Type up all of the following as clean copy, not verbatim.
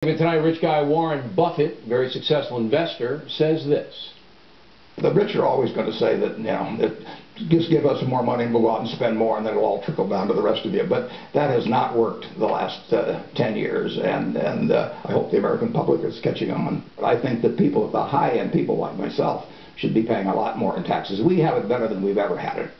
Tonight, rich guy Warren Buffett, very successful investor, says this. The rich are always going to say that, just give us more money and we'll go out and spend more and then it'll all trickle down to the rest of you. But that has not worked the last 10 years, and I hope the American public is catching on. I think that people at the high end, people like myself, should be paying a lot more in taxes. We have it better than we've ever had it.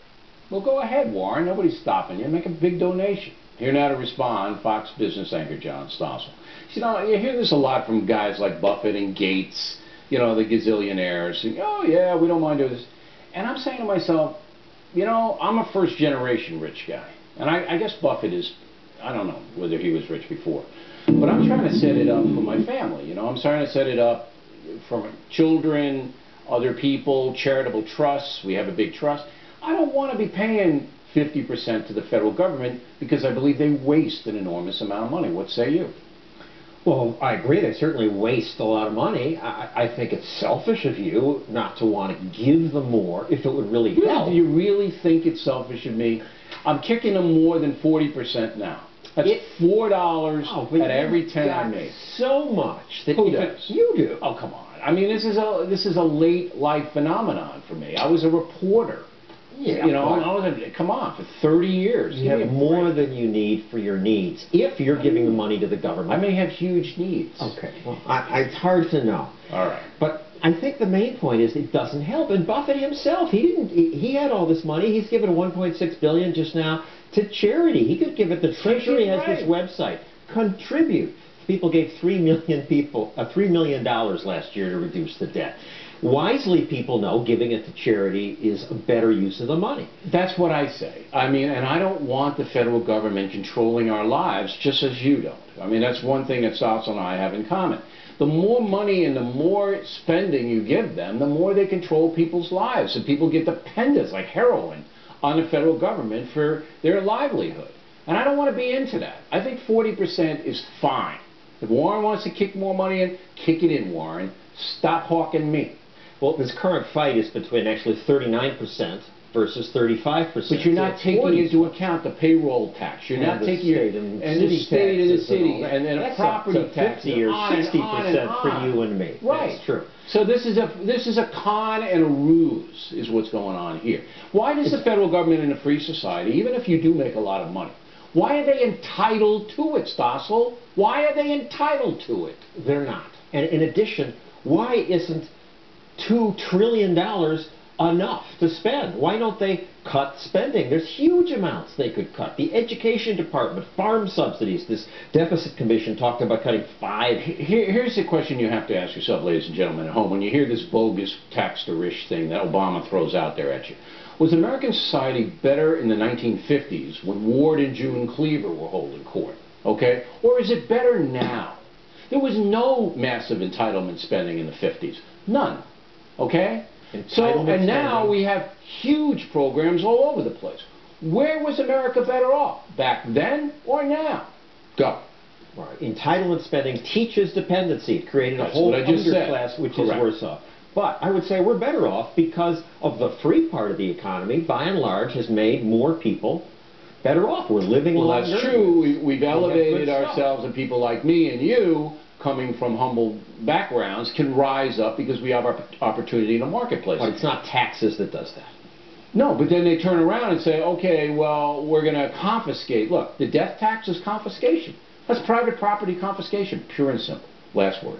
Well, go ahead, Warren. Nobody's stopping you. Make a big donation. Here now to respond, Fox business anchor John Stossel. You hear this a lot from guys like Buffett and Gates, the gazillionaires. Oh, yeah, we don't mind doing this. And I'm saying to myself, I'm a first-generation rich guy. And I guess Buffett is, I don't know whether he was rich before. But I'm trying to set it up for my family. I'm trying to set it up for my children, other people, charitable trusts. We have a big trust. I don't want to be paying 50% to the federal government because I believe they waste an enormous amount of money. What say you? Well, I agree. They certainly waste a lot of money. I think it's selfish of you not to want to give them more if it would really help. Do you really think it's selfish of me? I'm kicking them more than 40% now. That's $4 at every 10 I make. So much that Who does? You do. Oh, come on. I mean, this is a late life phenomenon for me. I was a reporter. Yeah, come on, for 30 years. You have more than you need for your needs if you're giving the money to the government. I may have huge needs. Okay, well, it's hard to know. All right. But I think the main point is it doesn't help. And Buffett himself, he had all this money. He's given $1.6 billion just now to charity. He could give it. The Treasury has this website. Contribute. People gave $3 million last year to reduce the debt. Wisely, people know giving it to charity is a better use of the money. That's what I say. I mean, and I don't want the federal government controlling our lives just as you don't. I mean, that's one thing that Stossel and I have in common. The more money and the more spending you give them, the more they control people's lives. And people get dependent, like heroin, on the federal government for their livelihood. And I don't want to be into that. I think 40% is fine. If Warren wants to kick more money in, kick it in, Warren. Stop hawking me. Well, this current fight is between actually 39% versus 35%. But you're not taking into account the payroll tax. You're not taking the state of the city and then a property tax. 50 or 60% for you and me. Right. That's true. So this is a con and a ruse is what's going on here. Why does the federal government in a free society, even if you do make a lot of money, why are they entitled to it, Stossel? Why are they entitled to it? They're not. And in addition, why isn't $2 trillion enough to spend? Why don't they cut spending? There's huge amounts they could cut. The Education Department, farm subsidies, this deficit commission talked about cutting 5. Here's the question you have to ask yourself, ladies and gentlemen at home, when you hear this bogus tax-to-rich thing that Obama throws out there at you. Was American society better in the 1950s when Ward and June Cleaver were holding court? Okay? Or is it better now? There was no massive entitlement spending in the 50s. None. Okay? And now we have huge programs all over the place. Where was America better off? Back then or now? Go. Right. Entitlement spending teaches dependency. It created a whole underclass which is worse off. But I would say we're better off because of the free part of the economy, by and large, has made more people better off. We're living longer. Well, that's true. We've elevated ourselves, and people like me and you, coming from humble backgrounds, can rise up because we have our opportunity in the marketplace. But it's not taxes that does that. No, but then they turn around and say, okay, well, we're going to confiscate. Look, the death tax is confiscation. That's private property confiscation, pure and simple. Last word.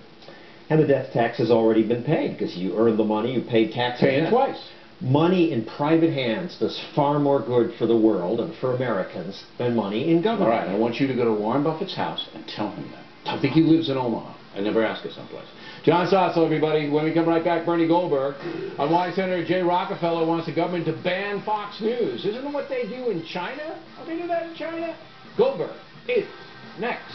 And the death tax has already been paid because you earned the money, you paid taxes. Paying twice. Money in private hands does far more good for the world and for Americans than money in government. All right, I want you to go to Warren Buffett's house and tell him that. I think he lives in Omaha. I never asked her someplace. John Stossel, everybody. When we come right back, Bernie Goldberg. On why Senator Jay Rockefeller wants the government to ban Fox News. Isn't it what they do in China? Don't they do that in China? Goldberg is next.